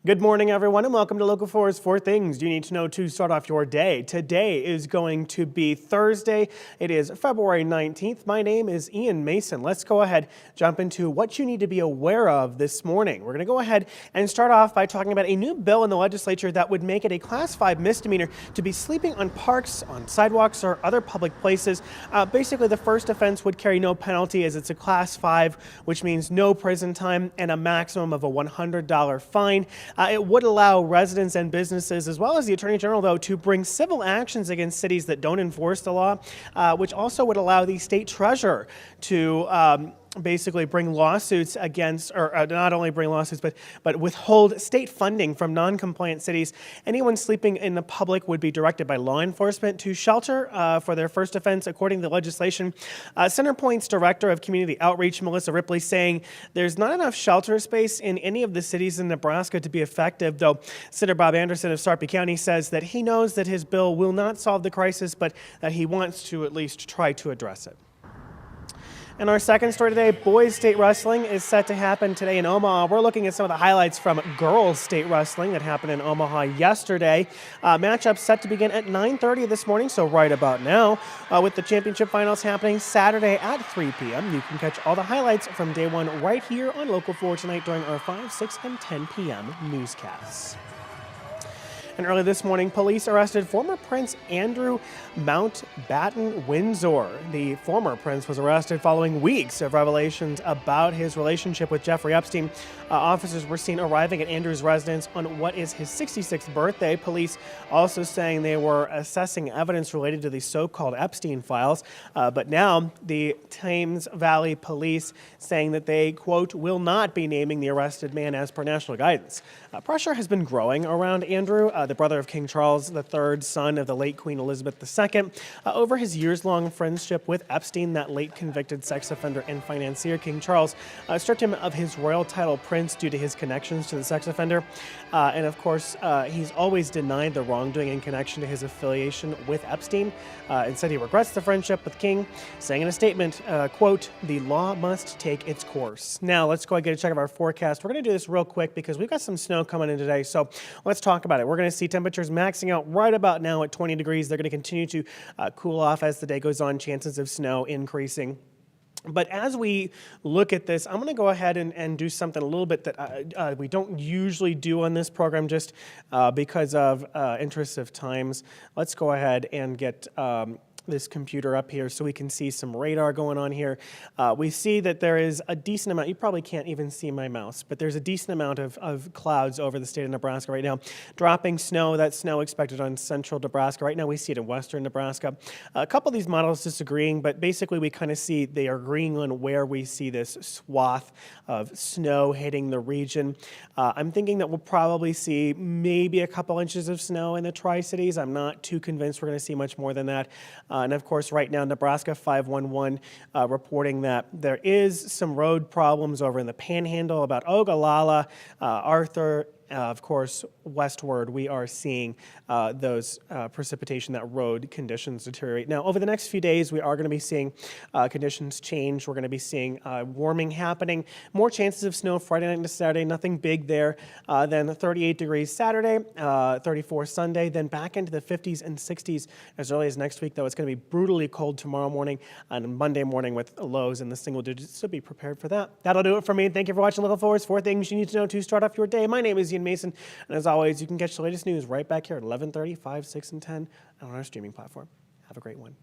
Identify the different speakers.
Speaker 1: Good morning, everyone, and welcome to Local4’s 4 Things You Need to Know to Start Off Your Day. Today is going to be Thursday. It is February 19th. My name is Ian Mason. Let's go ahead, jump into what you need to be aware of this morning. We're going to go ahead and start off by talking about a new bill in the legislature that would make it a Class 5 misdemeanor to be sleeping on parks, on sidewalks, or other public places. Basically, the first offense would carry no penalty as it's a Class 5, which means no prison time and a maximum of a $100 fine. It would allow residents and businesses, as well as the Attorney General, though, to bring civil actions against cities that don't enforce the law, which also would allow the state treasurer to basically bring lawsuits against, or not only bring lawsuits, but withhold state funding from non-compliant cities. Anyone sleeping in the public would be directed by law enforcement to shelter for their first offense, according to the legislation. Centerpoint's Director of Community Outreach, Melissa Ripley, saying there's not enough shelter space in any of the cities in Nebraska to be effective, though Senator Bob Anderson of Sarpy County says that he knows that his bill will not solve the crisis, but that he wants to at least try to address it. In our second story today, boys state wrestling is set to happen today in Omaha. We're looking at some of the highlights from girls state wrestling that happened in Omaha yesterday. Matchup set to begin at 9:30 this morning, so right about now, with the championship finals happening Saturday at 3 p.m. You can catch all the highlights from day one right here on Local 4 tonight during our 5, 6, and 10 p.m. newscasts. And early this morning, police arrested former Prince Andrew Mountbatten Windsor. The former prince was arrested following weeks of revelations about his relationship with Jeffrey Epstein. Officers were seen arriving at Andrew's residence on what is his 66th birthday. Police also saying they were assessing evidence related to the so-called Epstein files. But now the Thames Valley Police saying that they, quote, will not be naming the arrested man as per national guidance. Pressure has been growing around Andrew, the brother of King Charles III, son of the late Queen Elizabeth II, over his years-long friendship with Epstein, that late convicted sex offender and financier. King Charles stripped him of his royal title prince due to his connections to the sex offender. And of course, he's always denied the wrongdoing in connection to his affiliation with Epstein and said he regrets the friendship with King, saying in a statement, quote, the law must take its course. Now, let's go ahead and get a check of our forecast. We're going to do this real quick because we've got some snow coming in today, so let's talk about it. We're going to see temperatures maxing out right about now at 20 degrees. They're going to continue to cool off as the day goes on, chances of snow increasing. But as we look at this, I'm going to go ahead and do something a little bit that we don't usually do on this program just because of interest of times. Let's go ahead and get this computer up here so we can see some radar going on here. We see that there is a decent amount, you probably can't even see my mouse, but there's a decent amount of clouds over the state of Nebraska right now. Dropping snow, that snow expected on central Nebraska. Right now we see it in western Nebraska. A couple of these models disagreeing, but basically we kind of see they are agreeing on where we see this swath of snow hitting the region. I'm thinking that we'll probably see maybe a couple inches of snow in the Tri-Cities. I'm not too convinced we're going to see much more than that. And of course, right now, Nebraska 511 reporting that there is some road problems over in the Panhandle about Ogallala, Arthur. Of course, westward, we are seeing those precipitation, that road conditions deteriorate. Now, over the next few days, we are going to be seeing conditions change. We're going to be seeing warming happening. More chances of snow Friday night into Saturday, nothing big there. Then 38 degrees Saturday, 34 Sunday, then back into the 50s and 60s as early as next week, though it's going to be brutally cold tomorrow morning and Monday morning with lows in the single digits, so be prepared for that. That'll do it for me. Thank you for watching Local4's 4 Things You Need to Know to Start Off Your Day. My name is Ian Mason, and as always, you can catch the latest news right back here at 11:30, 5, 6, and 10 on our streaming platform. Have a great one.